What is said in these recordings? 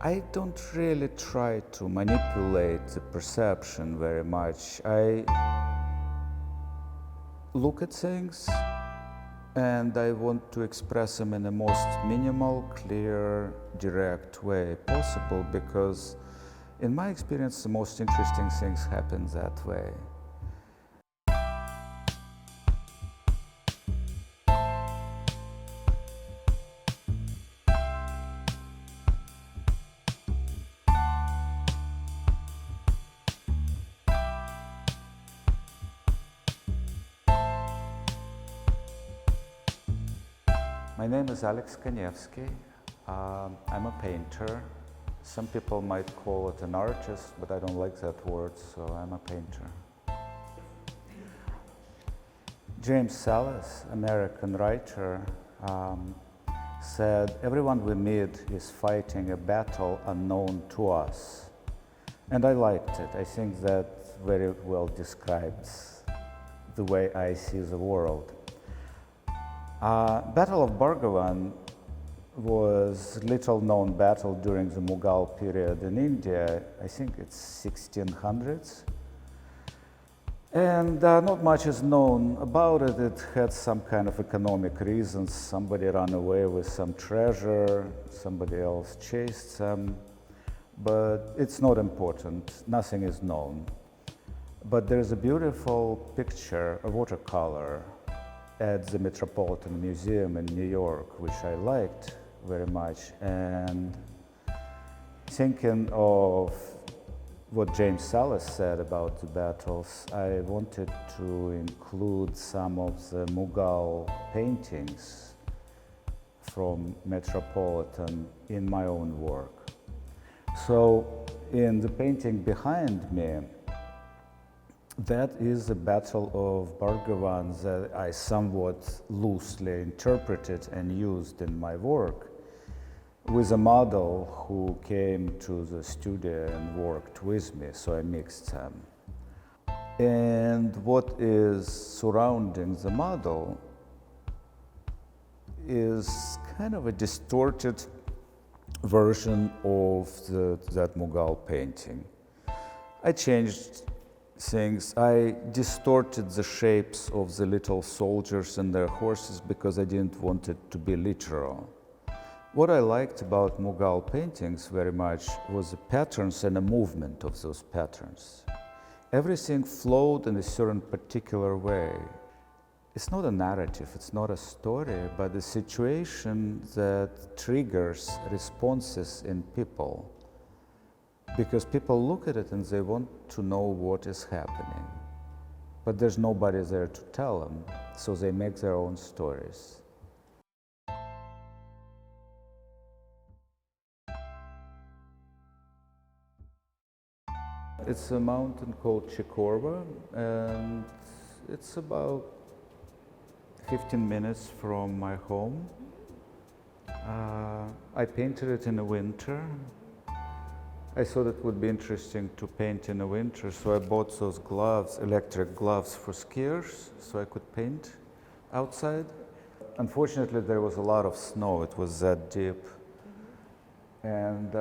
I don't really try to manipulate the perception very much. I look at things and I want to express them in the most minimal, clear, direct way possible, because in my experience the most interesting things happen that way. My name is Alex Kanevsky. I'm a painter. Some people might call it an artist, but I don't like that word, so I'm a painter. James Sallis, American writer, said, "Everyone we meet is fighting a battle unknown to us." And I liked it. I think that very well describes the way I see the world. Battle of Bhargavan was a little-known battle during the Mughal period in India. I think it's 1600s. And not much is known about it. It had some kind of economic reasons. Somebody ran away with some treasure, somebody else chased them. But it's not important. Nothing is known. But there's a beautiful picture, a watercolor, at the Metropolitan Museum in New York, which I liked very much. And thinking of what James Sallis said about the battles, I wanted to include some of the Mughal paintings from Metropolitan in my own work. So in the painting behind me, that is the Battle of Bhargavan that I somewhat loosely interpreted and used in my work, with a model who came to the studio and worked with me, so I mixed them. And what is surrounding the model is kind of a distorted version of that Mughal painting. I changed things. I distorted the shapes of the little soldiers and their horses because I didn't want it to be literal. What I liked about Mughal paintings very much was the patterns and the movement of those patterns. Everything flowed in a certain particular way. It's not a narrative, it's not a story, but a situation that triggers responses in people. Because people look at it and they want to know what is happening. But there's nobody there to tell them, so they make their own stories. It's a mountain called Chikorva, and it's about 15 minutes from my home. I painted it in the winter. I thought it would be interesting to paint in the winter, so I bought those gloves, electric gloves for skiers, so I could paint outside. Unfortunately, there was a lot of snow. It was that deep. And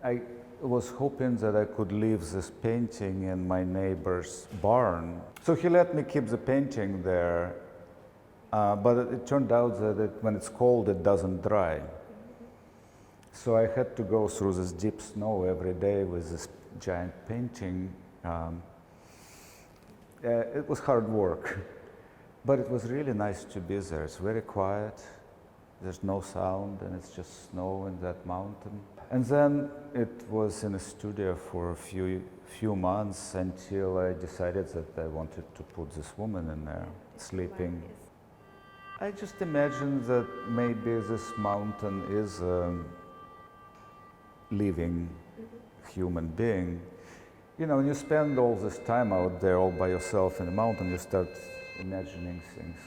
I was hoping that I could leave this painting in my neighbor's barn. So he let me keep the painting there, but it turned out that when it's cold, it doesn't dry. So I had to go through this deep snow every day with this giant painting. It was hard work, but it was really nice to be there. It's very quiet, there's no sound, and it's just snow in that mountain. And then it was in a studio for a few months until I decided that I wanted to put this woman in there, sleeping. I just imagined that maybe this mountain is living human being. You know, when you spend all this time out there all by yourself in the mountain, you start imagining things.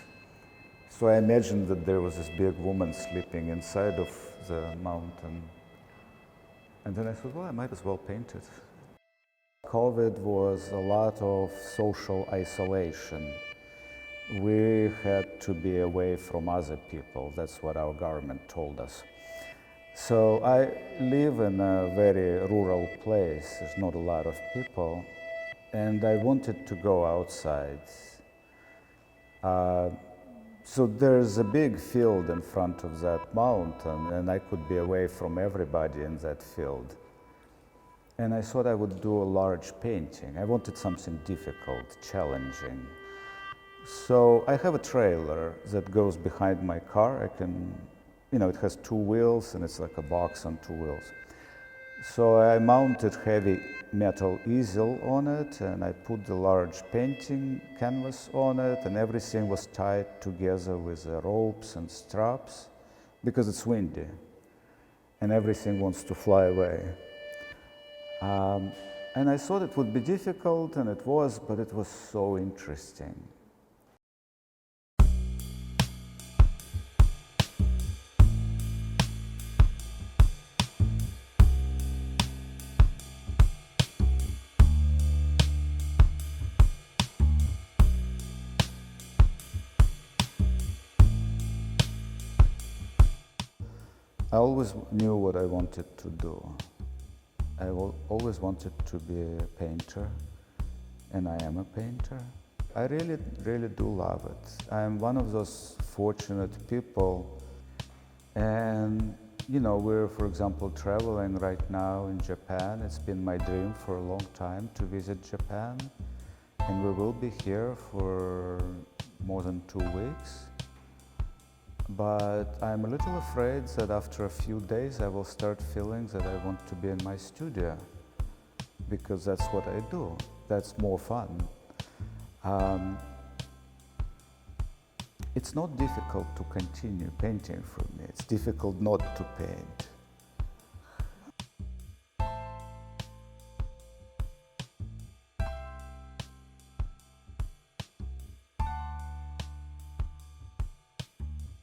So I imagined that there was this big woman sleeping inside of the mountain. And then I thought, well, I might as well paint it. COVID was a lot of social isolation. We had to be away from other people. That's what our government told us. So I live in a very rural place, there's not a lot of people, and I wanted to go outside. So there's a big field in front of that mountain, and I could be away from everybody in that field. And I thought I would do a large painting. I wanted something difficult, challenging. So I have a trailer that goes behind my car. It has 2 wheels and it's like a box on 2 wheels. So I mounted heavy metal easel on it and I put the large painting canvas on it, and everything was tied together with the ropes and straps because it's windy and everything wants to fly away. And I thought it would be difficult, and it was, but it was so interesting. I always knew what I wanted to do. I always wanted to be a painter, and I am a painter. I really, really do love it. I'm one of those fortunate people, and we're, for example, traveling right now in Japan. It's been my dream for a long time to visit Japan, and we will be here for more than 2 weeks. But I'm a little afraid that after a few days I will start feeling that I want to be in my studio, because that's what I do. That's more fun. It's not difficult to continue painting for me. It's difficult not to paint.